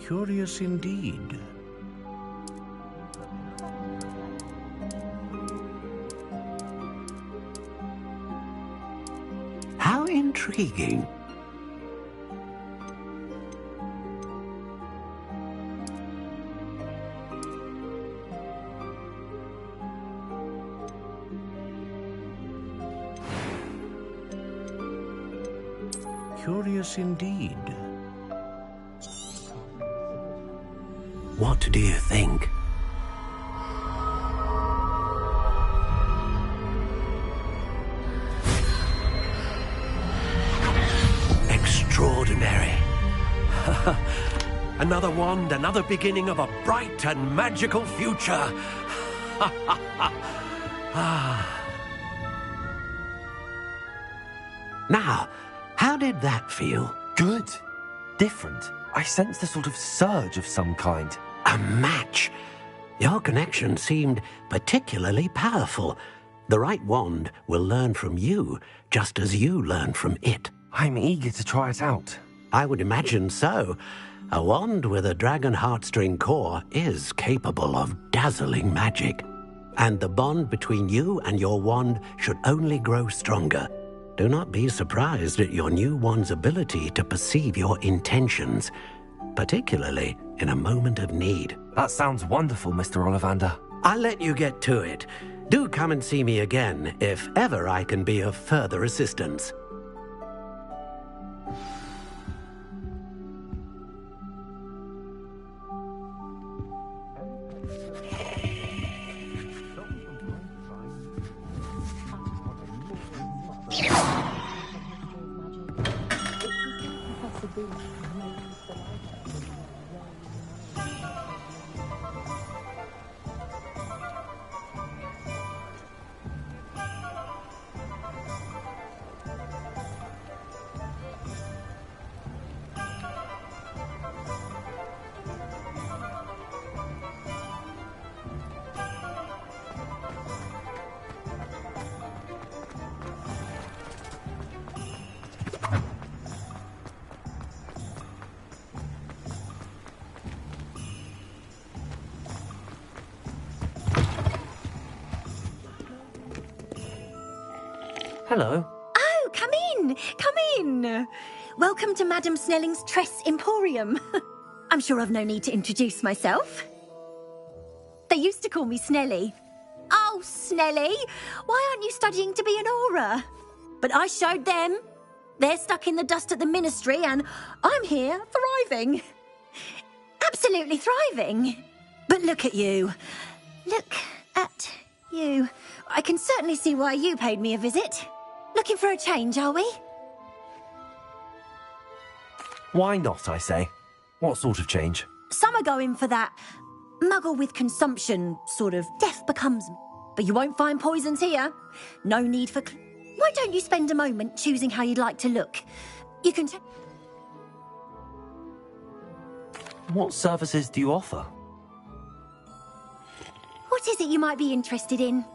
Curious indeed. How intriguing. Curious indeed. What do you think? Extraordinary. Another wand, another beginning of a bright and magical future. Now, how did that feel? Good. Different. I sensed a sort of surge of some kind. A match. Your connection seemed particularly powerful. The right wand will learn from you, just as you learn from it. I'm eager to try it out. I would imagine so. A wand with a dragon heartstring core is capable of dazzling magic. And the bond between you and your wand should only grow stronger. Do not be surprised at your new wand's ability to perceive your intentions, particularly in a moment of need. That sounds wonderful, Mr. Ollivander. I'll let you get to it. Do come and see me again if ever I can be of further assistance. Hello. Oh, come in, come in. Welcome to Madame Snelling's Tress Emporium. I'm sure I've no need to introduce myself. They used to call me Snelly. Oh, Snelly, why aren't you studying to be an aura? But I showed them. They're stuck in the dust at the ministry and I'm here thriving. Absolutely thriving. But look at you. Look at you. I can certainly see why you paid me a visit. Looking for a change, are we? Why not, I say? What sort of change? Some are going for that muggle with consumption, sort of death becomes... But you won't find poisons here. No need for... Why don't you spend a moment choosing how you'd like to look? You can... What services do you offer? What is it you might be interested in?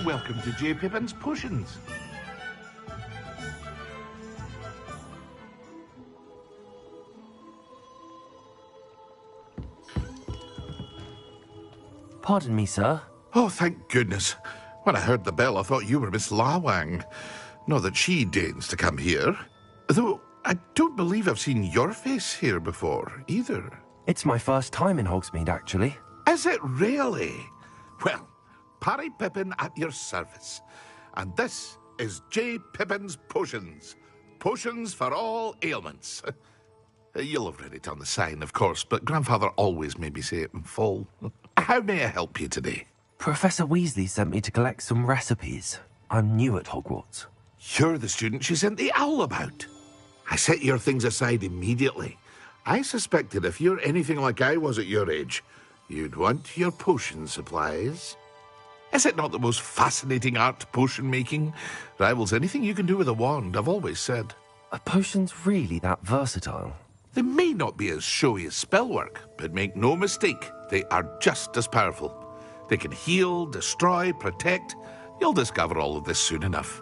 Welcome to J. Pippin's Potions. Pardon me, sir. Oh, thank goodness. When I heard the bell, I thought you were Miss Lawang. Not that she deigns to come here. Though I don't believe I've seen your face here before, either. It's my first time in Hogsmeade, actually. Is it really? Well, Parry Pippin at your service. And this is J. Pippin's Potions. Potions for all ailments. You'll have read it on the sign, of course, but Grandfather always made me say it in full. How may I help you today? Professor Weasley sent me to collect some recipes. I'm new at Hogwarts. You're the student she sent the owl about. I set your things aside immediately. I suspected if you're anything like I was at your age, you'd want your potion supplies. Is it not the most fascinating art, potion making? Rivals anything you can do with a wand, I've always said. Are potions really that versatile? They may not be as showy as spellwork, but make no mistake, they are just as powerful. They can heal, destroy, protect. You'll discover all of this soon enough.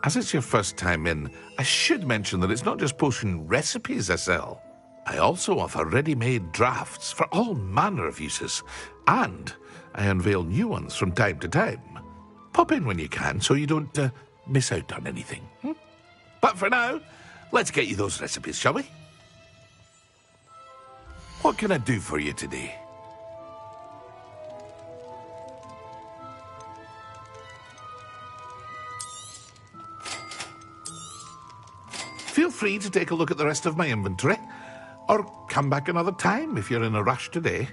As it's your first time in, I should mention that it's not just potion recipes I sell. I also offer ready-made drafts for all manner of uses, and I unveil new ones from time to time. Pop in when you can so you don't miss out on anything. But for now, let's get you those recipes, shall we? What can I do for you today? Feel free to take a look at the rest of my inventory, or come back another time if you're in a rush today.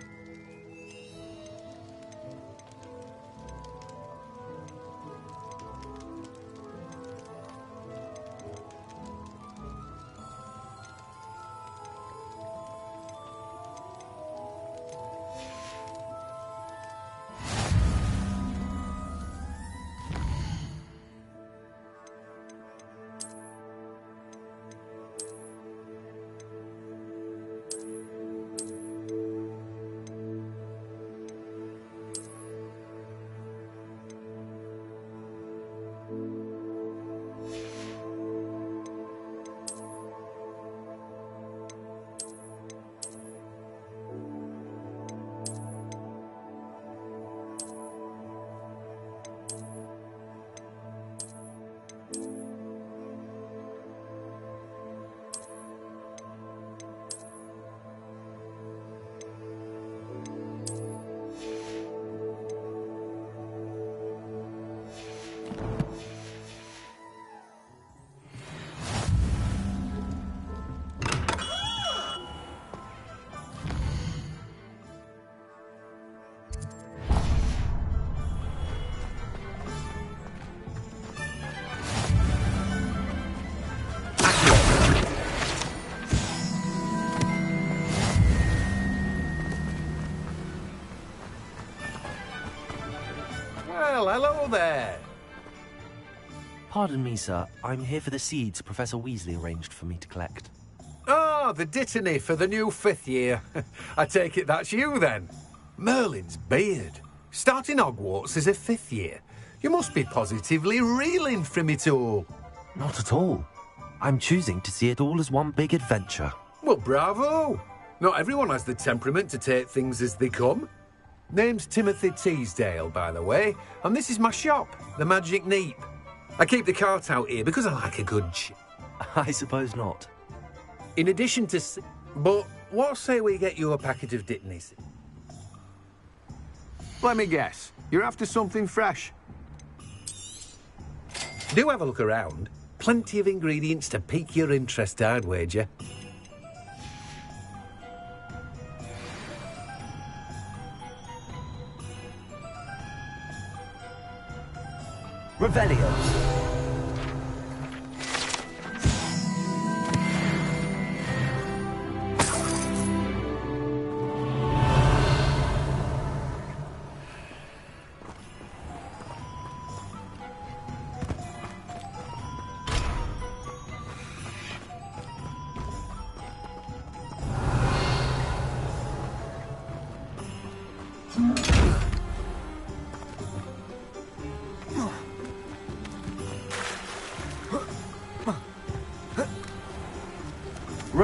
Well, hello there. Pardon me, sir. I'm here for the seeds Professor Weasley arranged for me to collect. Ah, the dittany for the new 5th year. I take it that's you, then. Merlin's beard. Starting Hogwarts as a 5th year. You must be positively reeling from it all. Not at all. I'm choosing to see it all as one big adventure. Well, bravo. Not everyone has the temperament to take things as they come. Name's Timothy Teasdale, by the way, and this is my shop, the Magic Neep. I keep the cart out here because I like a good I suppose not. In addition to... But what say we get you a packet of Dittanies? Let me guess. You're after something fresh. Do have a look around. Plenty of ingredients to pique your interest, I'd wager. Revelio.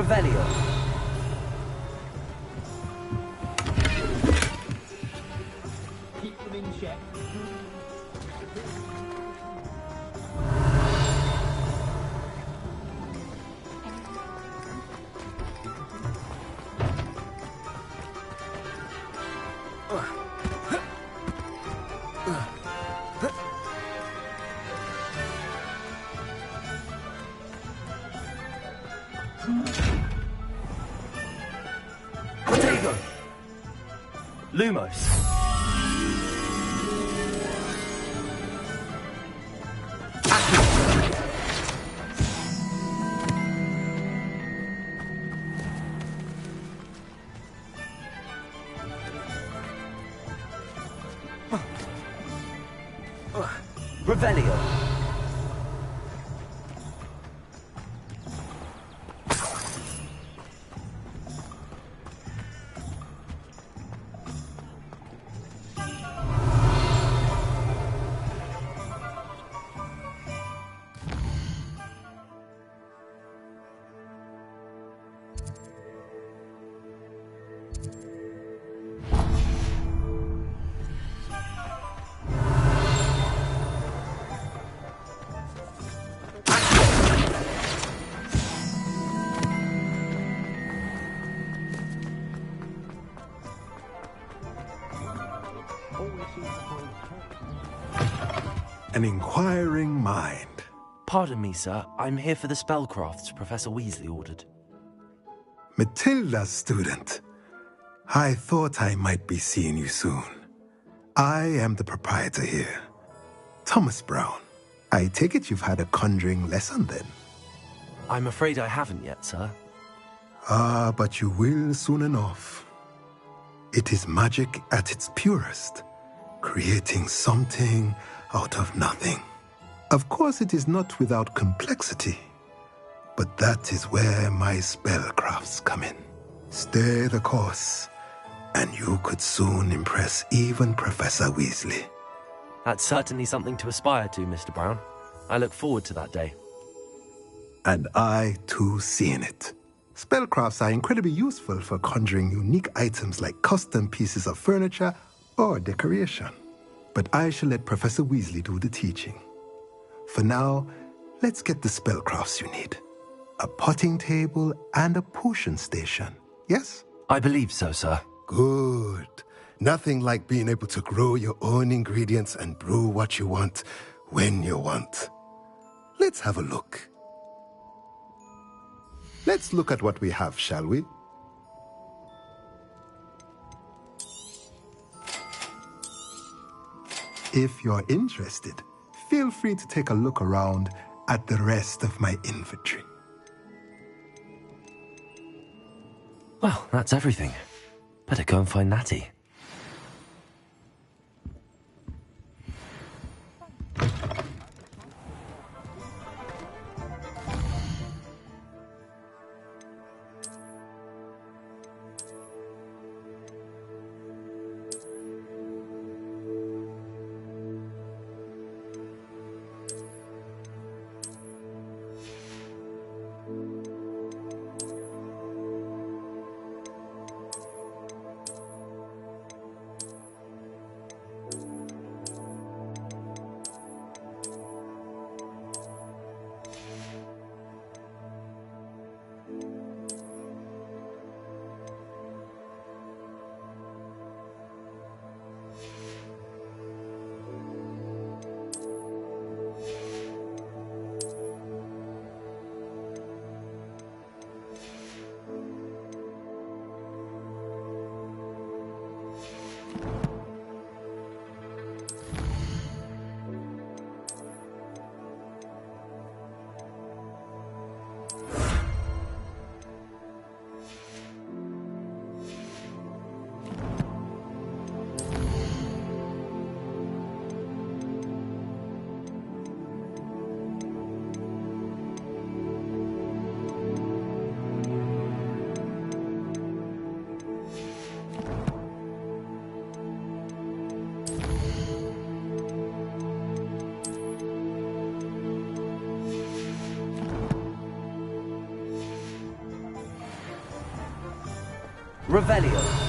Revelio. Keep them in check. Protego. Lumos. Revelio. An inquiring mind. Pardon me, sir. I'm here for the spellcrafts Professor Weasley ordered. Matilda's student. I thought I might be seeing you soon. I am the proprietor here, Thomas Brown. I take it you've had a conjuring lesson then? I'm afraid I haven't yet, sir. Ah, but you will soon enough. It is magic at its purest, creating something out of nothing. Of course, it is not without complexity, but that is where my spellcrafts come in. Stay the course, and you could soon impress even Professor Weasley. That's certainly something to aspire to, Mr. Brown. I look forward to that day. And I, too, seeing it. Spellcrafts are incredibly useful for conjuring unique items like custom pieces of furniture or decoration. But I shall let Professor Weasley do the teaching. For now, let's get the spellcrafts you need. A potting table and a potion station, yes? I believe so, sir. Good. Nothing like being able to grow your own ingredients and brew what you want when you want. Let's have a look. Let's look at what we have, shall we? If you're interested, feel free to take a look around at the rest of my inventory. Well, that's everything. Better go and find Natty. Revelio.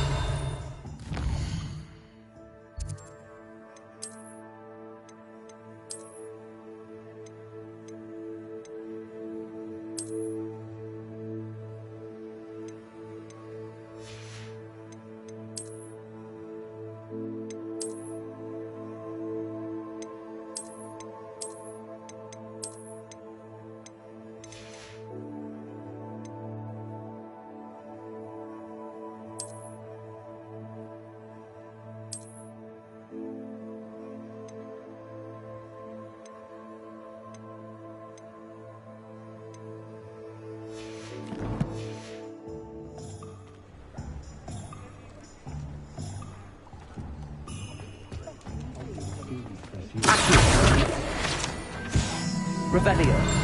Revelio.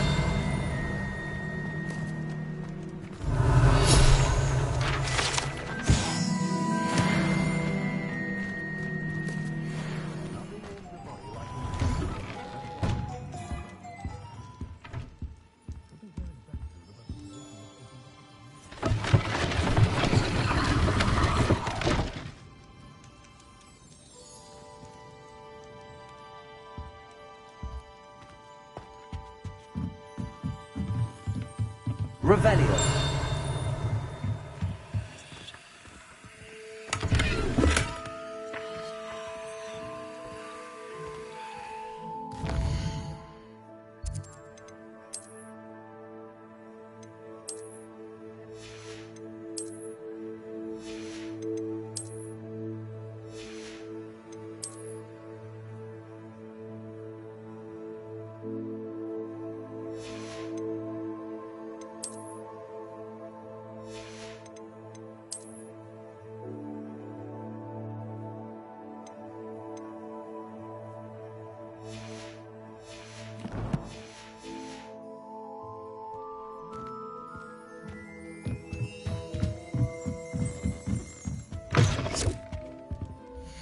Revelio.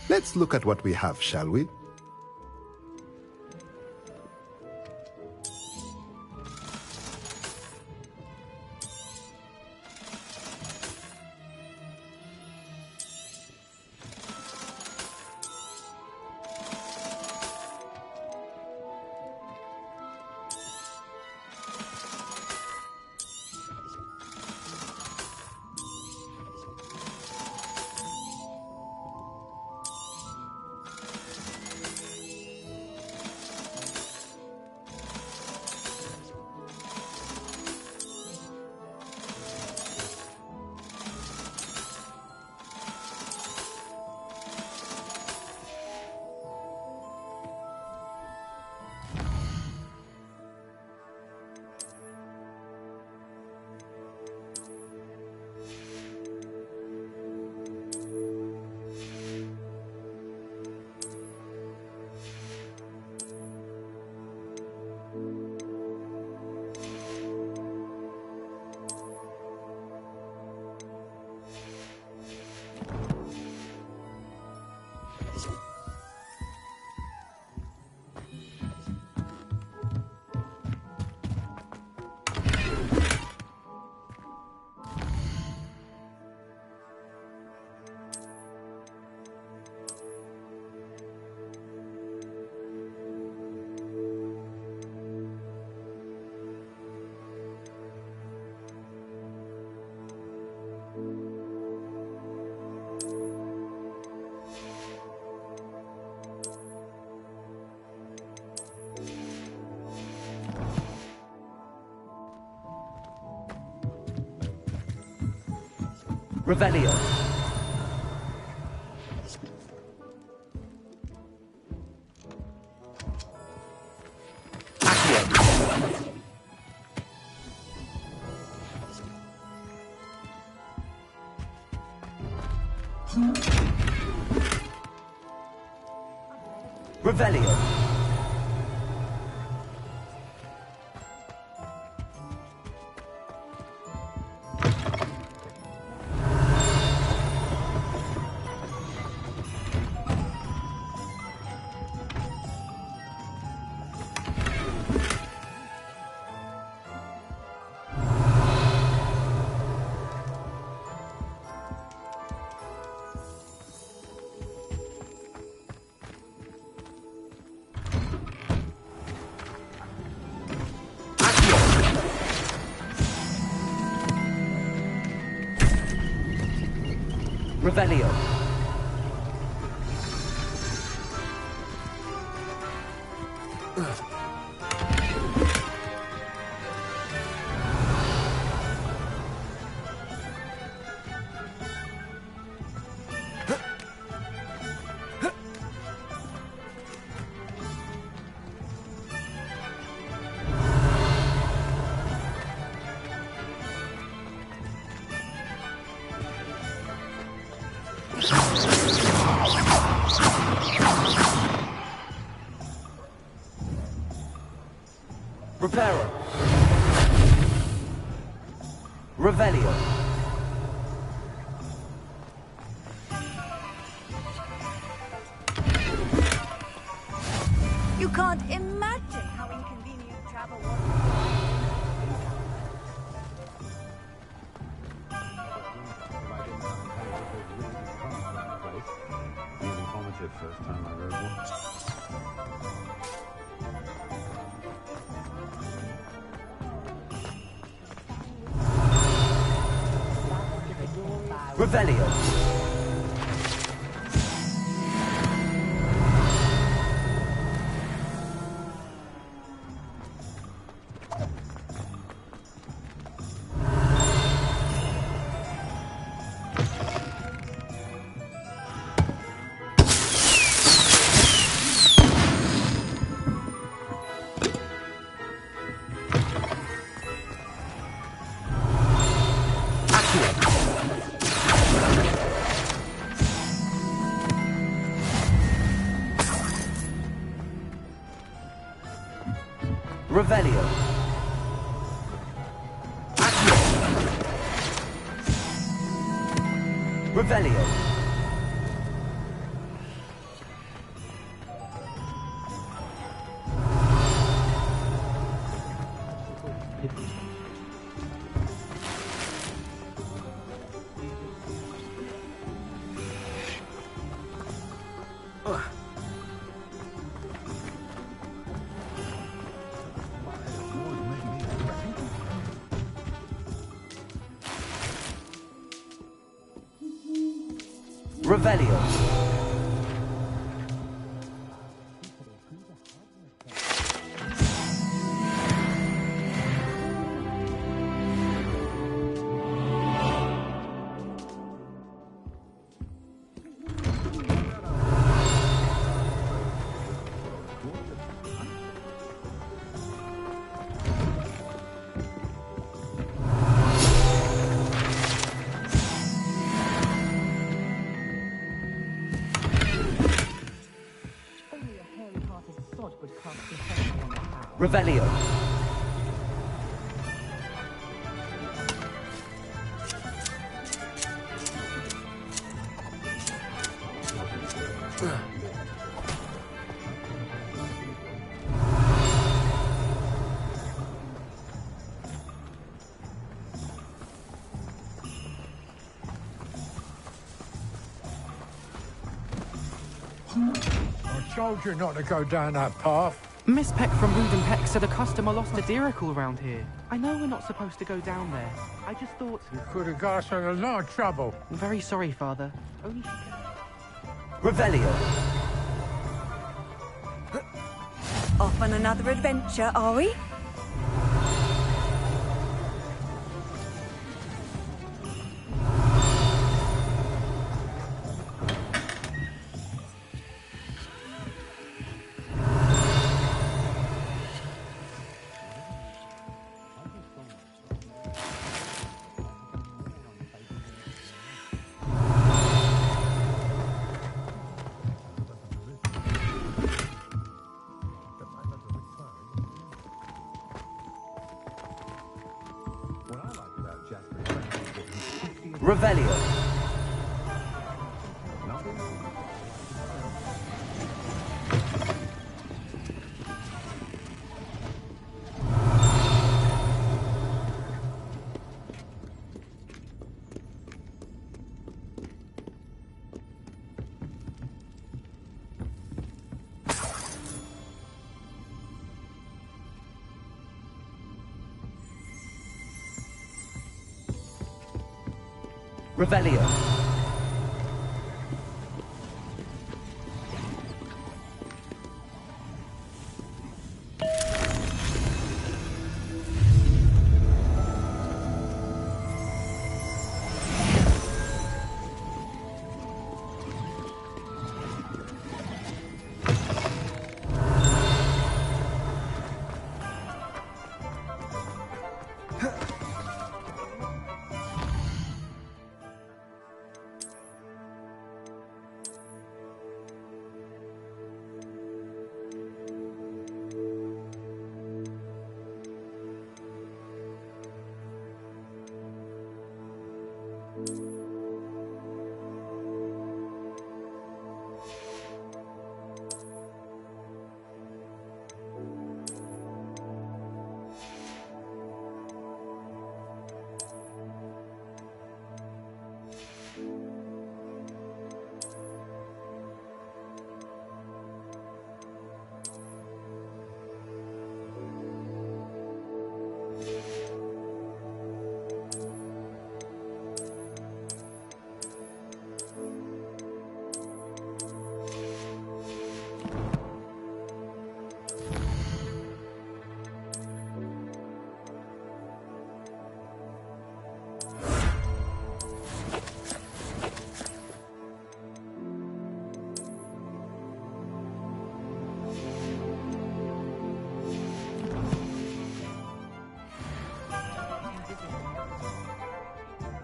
Let's look at what we have, shall we? Revelio. Revelio. Revelio. Reparo. Revelio. You can't imagine how inconvenient travel was. Really informative first time I rode one. Revelio. Revelio. Revelio. Revelio. Revelio. I told you not to go down that path. Miss Peck from Wood Peck said a customer lost a deeracle around here. I know we're not supposed to go down there. I just thought... You could have got us in a lot of trouble. I'm very sorry, Father. Only she can... Revelio. Off on another adventure, are we? Revelio. Revelio.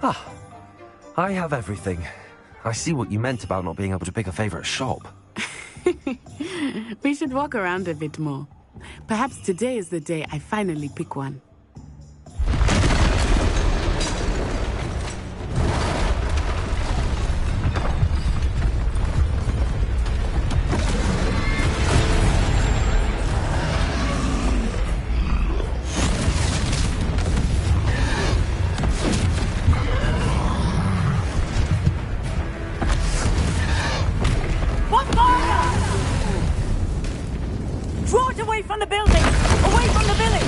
Ah, I have everything. I see what you meant about not being able to pick a favorite shop. We should walk around a bit more. Perhaps today is the day I finally pick one. Draw it away from the building! Away from the village!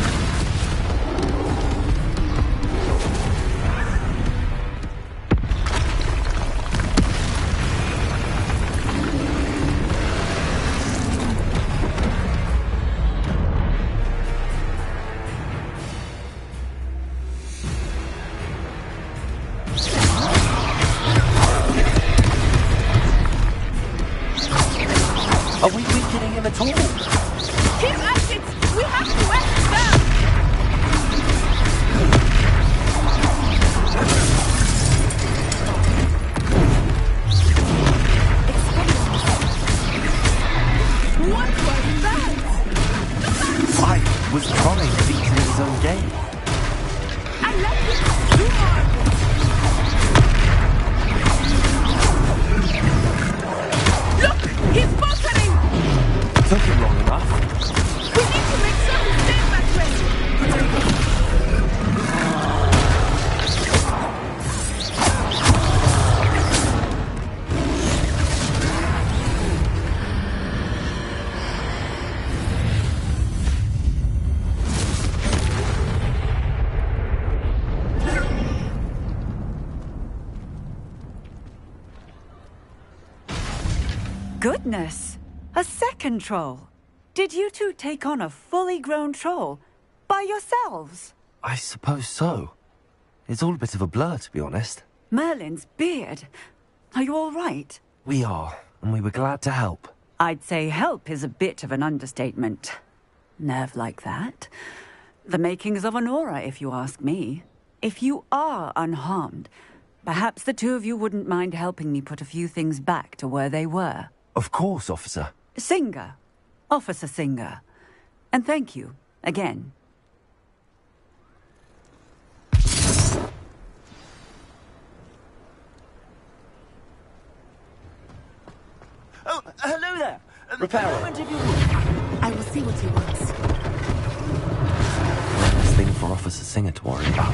Are we weakening him at all? Keep at it! We have to act now! What was that? I was trying to beat him in his own game. I like it! Do more! Look! He's faltering! Took him long enough. We need to make sure he stays that way! Goodness! A second troll! Did you two take on a fully grown troll? By yourselves? I suppose so. It's all a bit of a blur, to be honest. Merlin's beard. Are you all right? We are, and we were glad to help. I'd say help is a bit of an understatement. Nerve like that. The makings of an aura, if you ask me. If you are unharmed, perhaps the two of you wouldn't mind helping me put a few things back to where they were. Of course, officer. Singer. Officer Singer. And thank you, again. Oh, hello there. Reparo. A moment if you would. I will see what he wants. This thing for Officer Singer to worry about.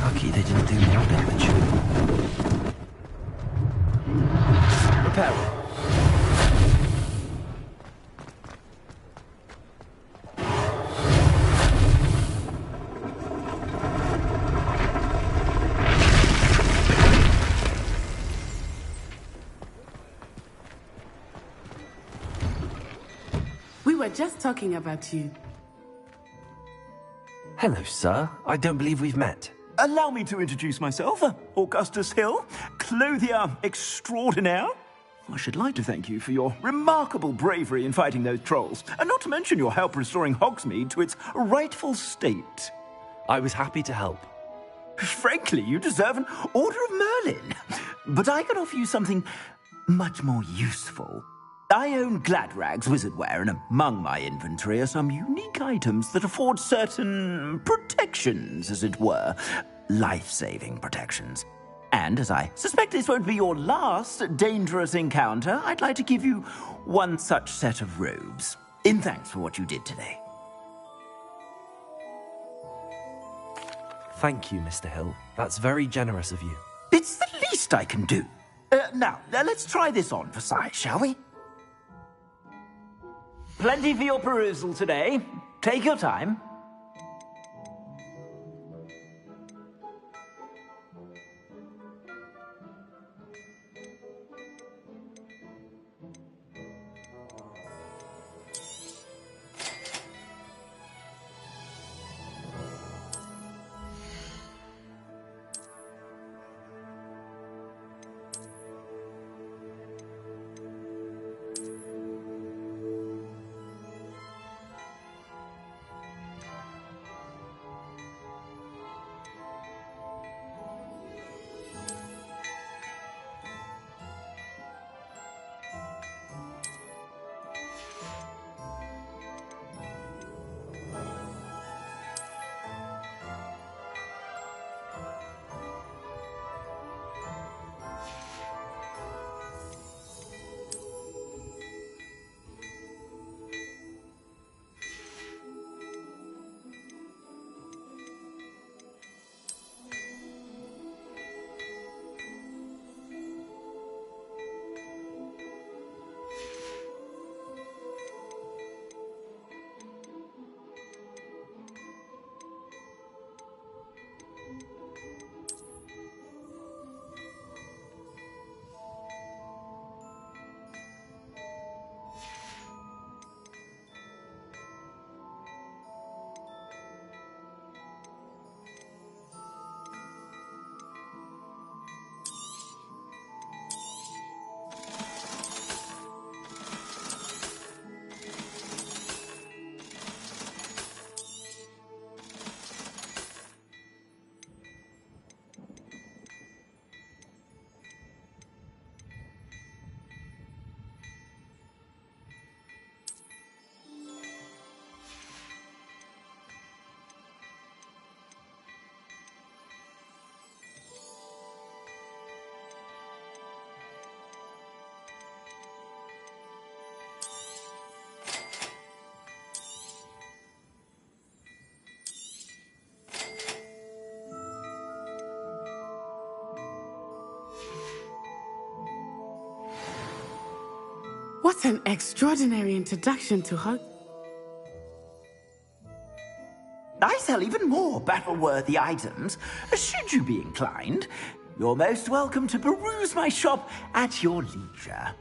Lucky they didn't do more damage. Reparo. We were just talking about you. Hello, sir. I don't believe we've met. Allow me to introduce myself, Augustus Hill, clothier extraordinaire. I should like to thank you for your remarkable bravery in fighting those trolls, and not to mention your help restoring Hogsmeade to its rightful state. I was happy to help. Frankly, you deserve an Order of Merlin. But I can offer you something much more useful. I own Gladrag's wizardware, and among my inventory are some unique items that afford certain protections, as it were. Life-saving protections. And as I suspect this won't be your last dangerous encounter, I'd like to give you one such set of robes, in thanks for what you did today. Thank you, Mr. Hill. That's very generous of you. It's the least I can do. Now, let's try this on for size, shall we? Plenty for your perusal today. Take your time. What an extraordinary introduction to her. I sell even more battle-worthy items. Should you be inclined, you're most welcome to peruse my shop at your leisure.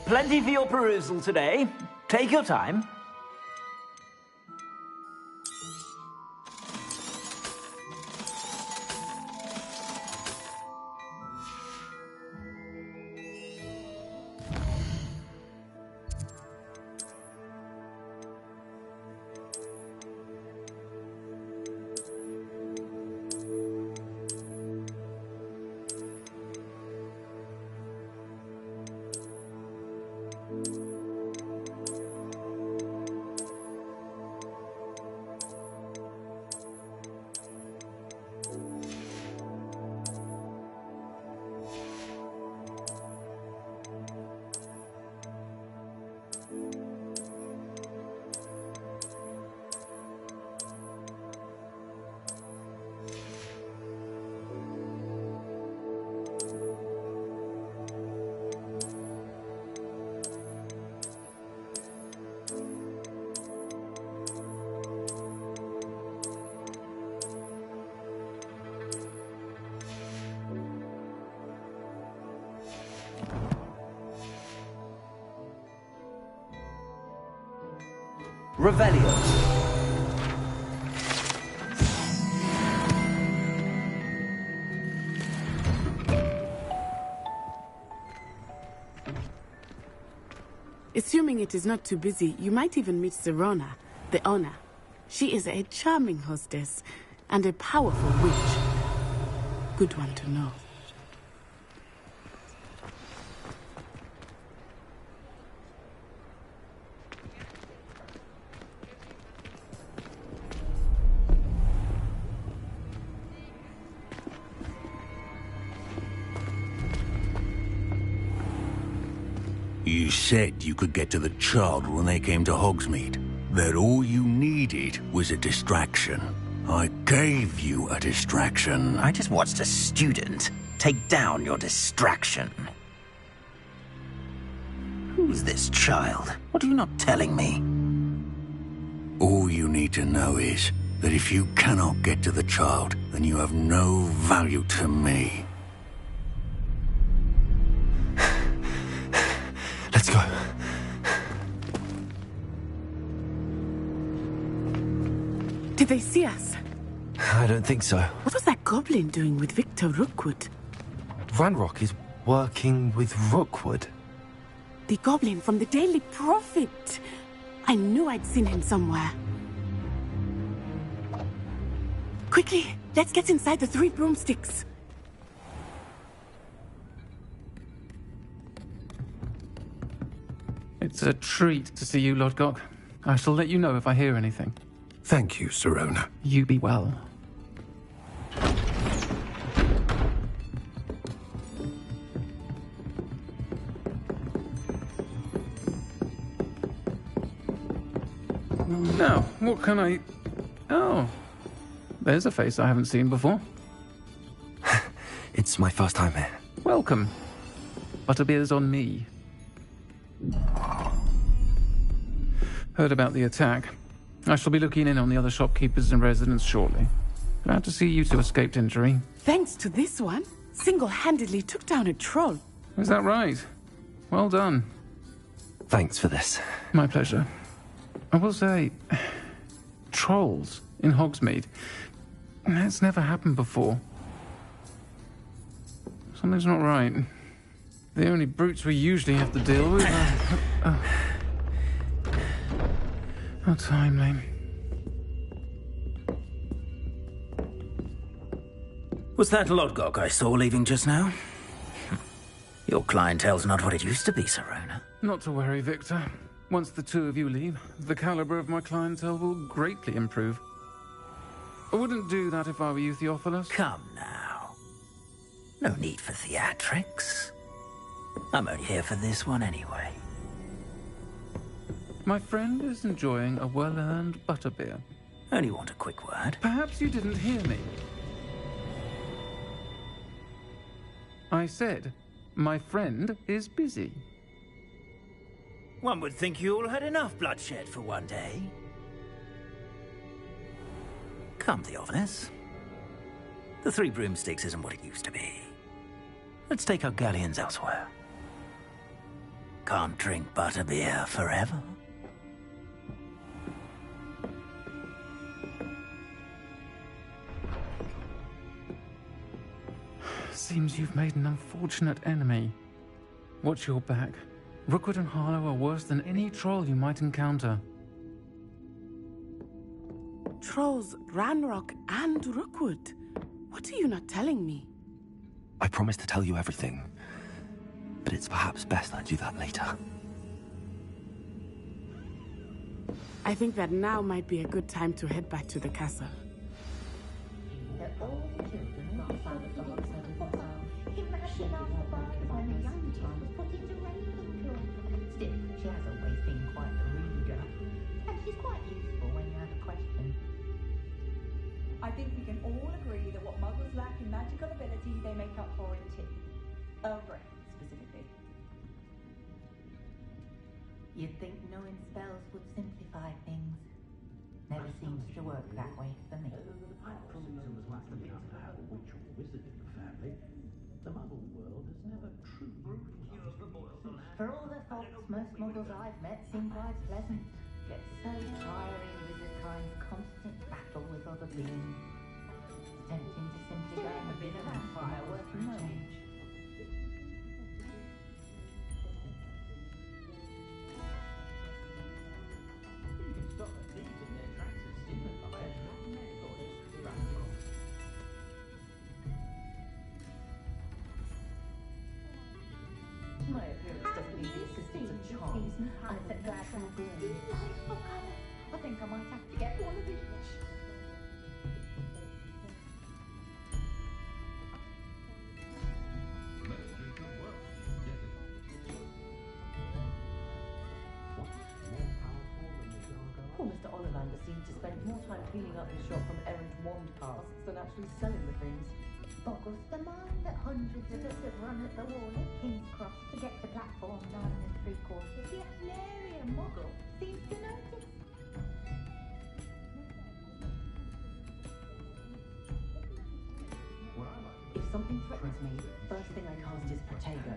Plenty for your perusal today. Take your time. Revelio. Assuming it is not too busy, you might even meet Serona, the owner. She is a charming hostess and a powerful witch. Good one to know. You said you could get to the child when they came to Hogsmeade. That all you needed was a distraction. I gave you a distraction. I just watched a student take down your distraction. Who's this child? What are you not telling me? All you need to know is that if you cannot get to the child, then you have no value to me. Let's go. Did they see us? I don't think so. What was that goblin doing with Victor Rookwood? Ranrock is working with Rookwood. The goblin from the Daily Prophet. I knew I'd seen him somewhere. Quickly, let's get inside the 3 broomsticks. It's a treat to see you, Lodgok. I shall let you know if I hear anything. Thank you, Serona. You be well. Now, what can I... Oh, there's a face I haven't seen before. It's my first time here. Welcome. Butterbeer's on me. Heard about the attack. I shall be looking in on the other shopkeepers and residents shortly. Glad to see you two escaped injury. Thanks to this one, single-handedly took down a troll. Is that right? Well done. Thanks for this. My pleasure. I will say, trolls in Hogsmeade. That's never happened before. Something's not right. The only brutes we usually have to deal with are... How timely. Was that Lodgok I saw leaving just now? Your clientele's not what it used to be, Serona. Not to worry, Victor. Once the two of you leave, the caliber of my clientele will greatly improve. I wouldn't do that if I were you, Theophilus. Come now. No need for theatrics. I'm only here for this one anyway. My friend is enjoying a well-earned butterbeer. Only want a quick word. Perhaps you didn't hear me. I said, my friend is busy. One would think you all had enough bloodshed for one day. Come, Theophilus. The Three Broomsticks isn't what it used to be. Let's take our galleons elsewhere. Can't drink butterbeer forever. Seems you've made an unfortunate enemy. Watch your back. Rookwood and Harlow are worse than any troll you might encounter. Trolls, Ranrock, and Rookwood. What are you not telling me? I promised to tell you everything, but it's perhaps best I do that later. I think that now might be a good time to head back to the castle. Imagine our father on a young child was put into Ravenclaw. Still, she has always been quite the reader. And she's quite useful when you have a question. I think we can all agree that what muggles lack in magical ability, they make up for in tea. Earl Grey, specifically. You'd think knowing spells would simplify things. Never seems to work that way for me. The Muggle world has never truly For all the faults, most muggles I've met seem quite pleasant. Get so tiring with the kind of constant battle with other beings. It's tempting to simply go and be a vampire worth knowing. You can stop at these in their tracks as signifiers, not methods. My appearance doesn't need the assistance of charms. I think that's delightful colour. I think I might have to get one of each. Poor Mr. Ollivander seems to spend more time cleaning up his shop from errant wand casts than actually selling the things. Boggles the mind that hundreds of us have run at the wall at King's Cross to get to platform 9 3/4. Yet nary a muggle seems to notice. If something threatens me, first thing I cast is Protego.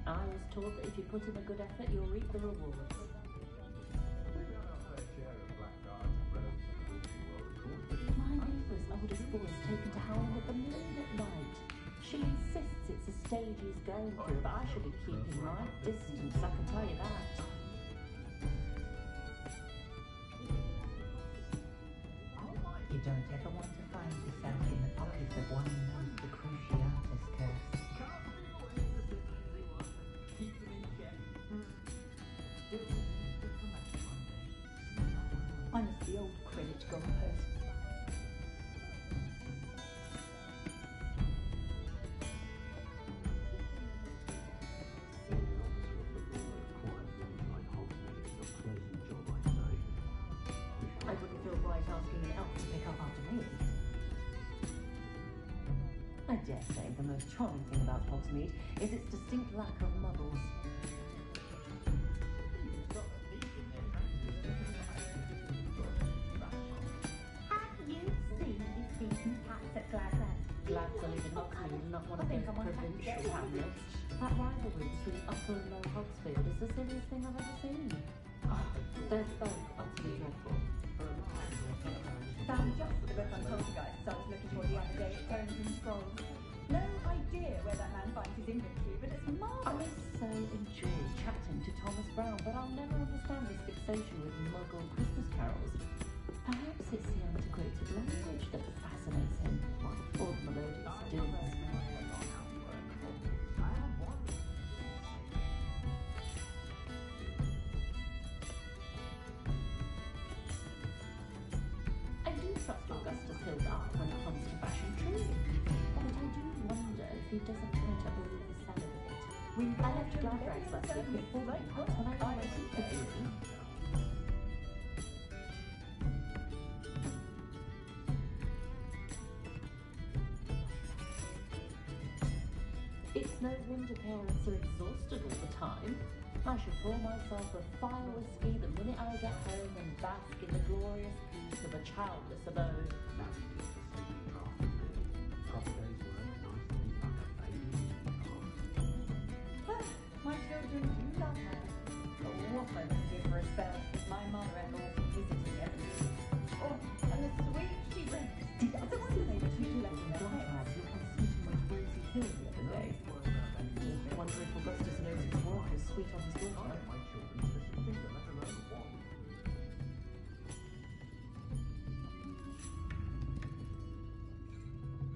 I was taught that if you put in a good effort, you'll reap the rewards. My neighbour's oldest boy is taken to howling at the moon at night. She insists it's a stage he's going through, but I should be keeping my distance, I can tell you that. You don't ever want to find yourself in the pocket of one who knows the Cruciatus curse. I'm as the old Quidditch goalpost. dare say the most charming thing about Hogsmeade is its distinct lack of muggles. Have you seen these decent cats at Gladland? Glad's are living in Hogsmeade and not one of those provincial hamlets. That rivalry between Upper and Lower Hogsfield is the silliest thing I've ever seen. They're both utterly dreadful. Found just the book on poltergeists I was looking for the other day at Stones and Scrolls. No idea where that man finds his inventory, but it's marvellous. I so enjoy chatting to Thomas Brown, but I'll never understand his fixation with Muggle Christmas carols. Perhaps it's the antiquated language that fascinates him, or the melodious dunes. I do trust Augustus Hill's art when it comes to fashion, truly. But I do wonder if he doesn't try to oversell it a bit. I left Gladrags last week with 4 months when I went to the It's no wonder parents are exhausted all the time. I should pour myself a fire whiskey the minute I get home and bask in the glorious peace of a childless abode. My children do love her. But what I would give for a spell if my mother-in-law from visiting every week. Oh, and the sweet she brings. Did I wonder they were two left in the house? Rosie Hill the other day. I wonder if Augustus knows his work is sweet on his daughter.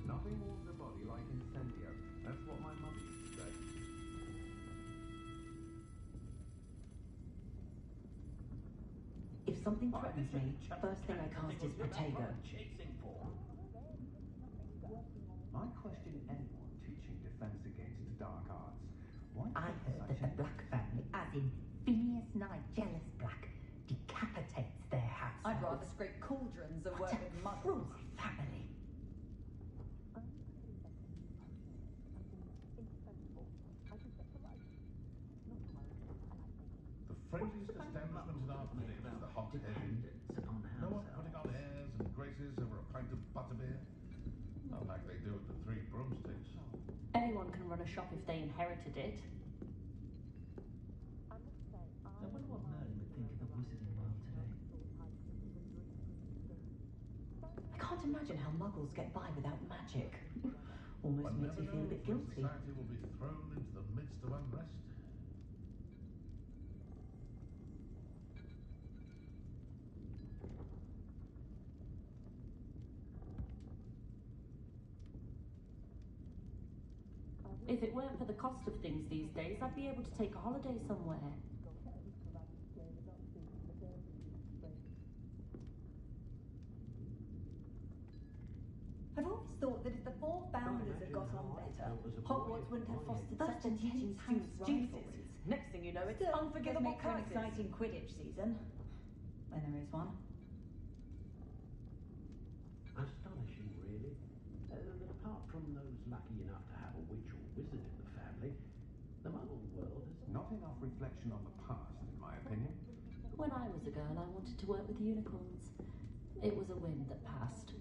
Nothing warms the body like incendio. That's what my mother used to say. If something threatens me, first thing I cast is Protego. I question anyone teaching defense against dark arts. Why I heard that the Black family, as in Phineas Nigellus Black, decapitates their house. I'd rather scrape cauldrons than work with muggles. Family. The friendliest establishment in our village is the Hot Head. No one putting on airs and graces over a pint of butterbeer. Not like they do at the Three Broomsticks. Anyone can run a shop if they inherited it. I wonder what Merlin would think of the wizarding world today. I can't imagine how muggles get by without magic. Almost makes me feel a bit guilty. Society will be thrown into the midst of unrest. If it weren't for the cost of things these days, I'd be able to take a holiday somewhere. I've always thought that if the 4 founders had got on better, Hogwarts wouldn't have fostered such intense students. Next thing you know, it's Still, unforgivable make for an crisis. exciting Quidditch season, when there is one. Astonishing, really. That apart from those lucky enough to have a witch or wizard in the family, the Muggle world is Not enough reflection on the past, in my opinion. When I was a girl, I wanted to work with unicorns. It was a whim that passed.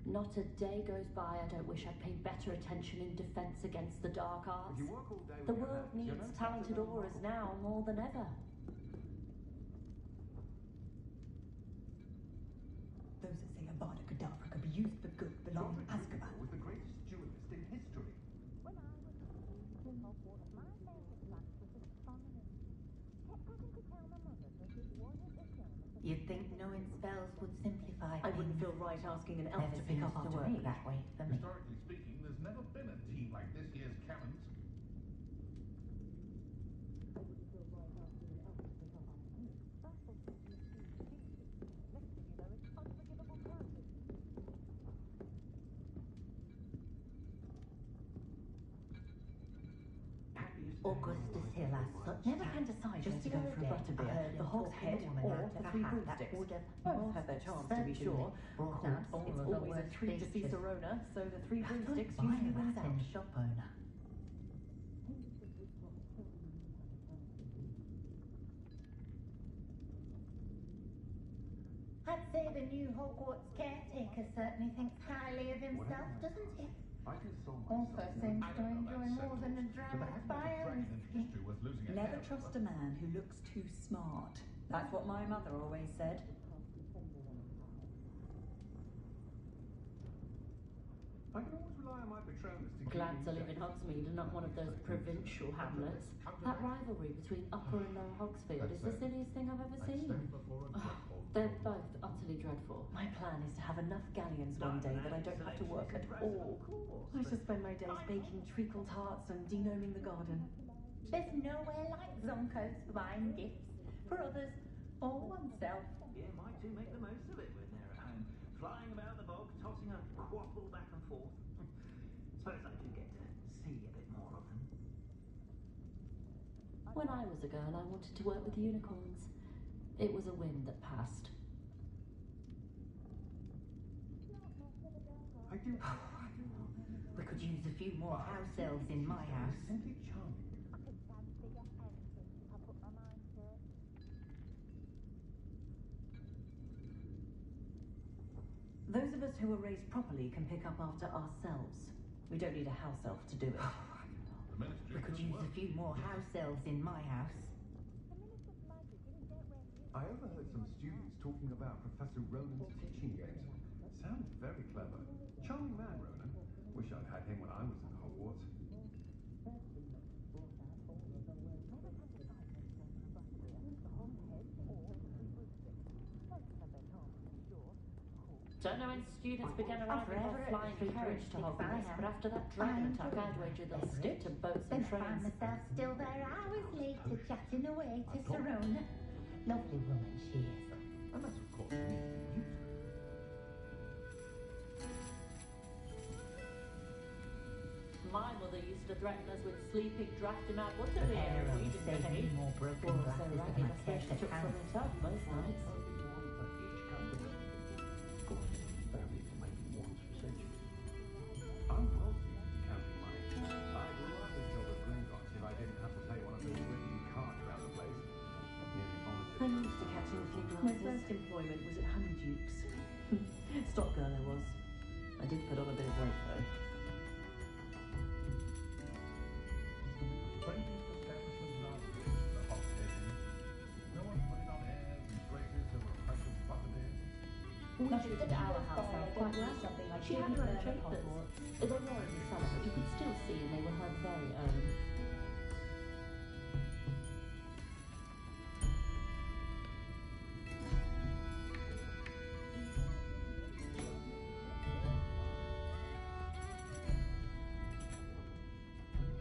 Not a day goes by I don't wish I'd paid better attention in defense against the dark arts. The world needs talented auras now more than ever. Those that say Avada Kedavra could be used for good belong in Azkaban. Was the greatest duelist in history. You'd think knowing spells would simplify I wouldn't things. feel right asking an elf Never to pick up seems after to work me. that way for me. Historically speaking, there's never been a team like this year's Cannons. happiest Augustus Hill has such Never tact. can decide Just whether to the go other for a day, butterbeer, I heard the him hog's talking head, a woman or out the of a three hat that broomsticks. would have Both most have their chance, to be certainly sure. brought Of out course, all it's of the always a worst treat to see features. Serona, so the three I couldn't broomsticks buy usually a wins rat out. in shop owner. I'd say the new Hogwarts caretaker certainly thinks highly of himself, doesn't he? Also seems to enjoy more than a dram of fire whiskey. Never trust a man who looks too smart. That's what my mother always said. I can always rely on my Patronus to Glad to live in Hogsmeade and not one of those provincial hamlets. That rivalry between Upper and Lower Hogsfield is the silliest thing I've ever seen. Oh, they're both utterly dreadful. My plan is to have enough galleons one day that I don't have to work at all. I shall spend my days baking treacle tarts and denoming the garden. There's nowhere like Zonko's for buying gifts for others or oneself. Yeah, my two make the most of it when they're at home. Flying about the bog, tossing a quaffle back and forth. Suppose I do get to see a bit more of them. When I was a girl, I wanted to work with unicorns. It was a whim that passed. I do. We could use a few more house elves in my house. Simply charming. Those of us who were raised properly can pick up after ourselves. We don't need a house elf to do it. We could use a few more house elves in my house. I overheard some students talking about Professor Ronan's teaching games. Sounds very clever. Charming man, Ronan. Wish I'd had him when I was at Hogwarts. Don't know when students began arriving forever by at flying the carriage to Hogwarts, but after that dragon attack, I'd wager they'll stick to boats Then and I found trains. myself still there hours later chatting away to Serona. Lovely woman she is. And that's of course me. My mother used to threaten us with sleeping drafty mad butterbeer Error if we on didn't saving behave. more broken Or so glasses than ragged I I suppose she care to took some count. herself most nights. Family for making wants for centuries. I'm well suited to counting money. I'd love a job at Gringotts if I didn't have to play one of those ripping carts around the place. Nearly vomited. I'm used to catching a few My first employment was at Honeyduke's. Stock girl I was. I did put on a bit of weight though. Friendliest establishment last week, the Hogshead Inn. No one putting on airs and graces over a pint of butterbeer. We treated our house elf quite well. She had her own chambers. They were in the cellar, but you could still see and they were her very own.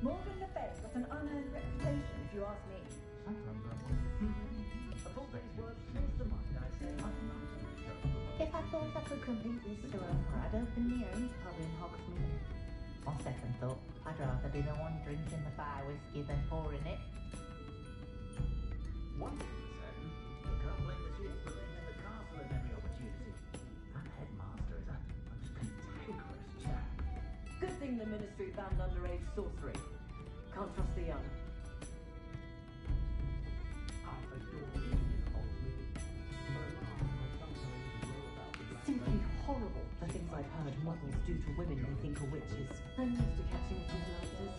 Morgan Le Fay got an unearned reputation, if you ask me. Sometimes I wonder. A full day's work fills the mind, I say. If I thought I could compete with Serona, I'd open my own pub in Hogsmeade. On second thought, I'd rather be the one drinking the fire whiskey than pouring it. One thing for certain, you can't blame the students for being in the castle at every opportunity. That headmaster is a most cantankerous chap. Good thing the Ministry banned underage sorcery. Can't trust the young. I adore living in Hogsmeade. I sometimes grow about the black Simply horrible, the things I've heard muggles do to women they think are witches. I'm used to catching a few glances.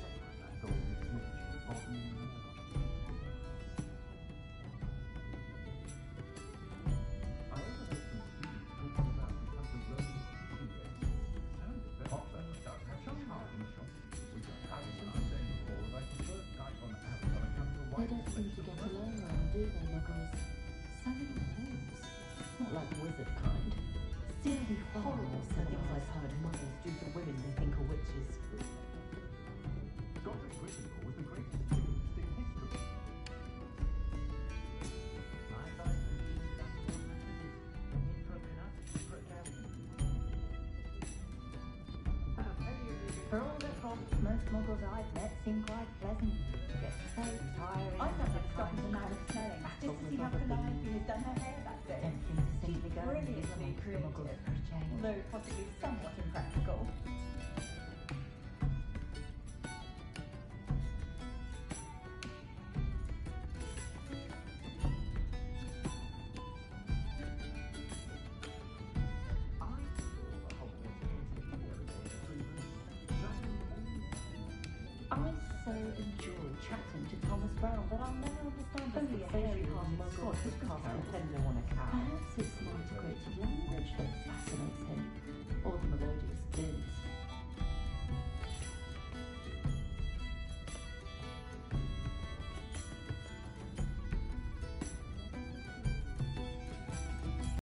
They don't seem to get along well, do they, muggles? So many rules. Not like wizard kind. Simply horrible, the things I've heard muggles do to women they think are witches. Godric Gryffindor was the greatest duelist in history. My life has been done inappropriate enough for a galleon. For all their faults, most Most muggles I've met seem quite pleasant. Get so tiring. I thought I'd stop into Madam Snelling just to see how Calliope has done her hair that day. Tempting to simply go and Brilliantly leave the muggles creative, for a change. though possibly somewhat impractical. I so enjoy chatting to Thomas Brown, but I'll never understand Only a very very hard hard muggle muggle could could cast cast depending on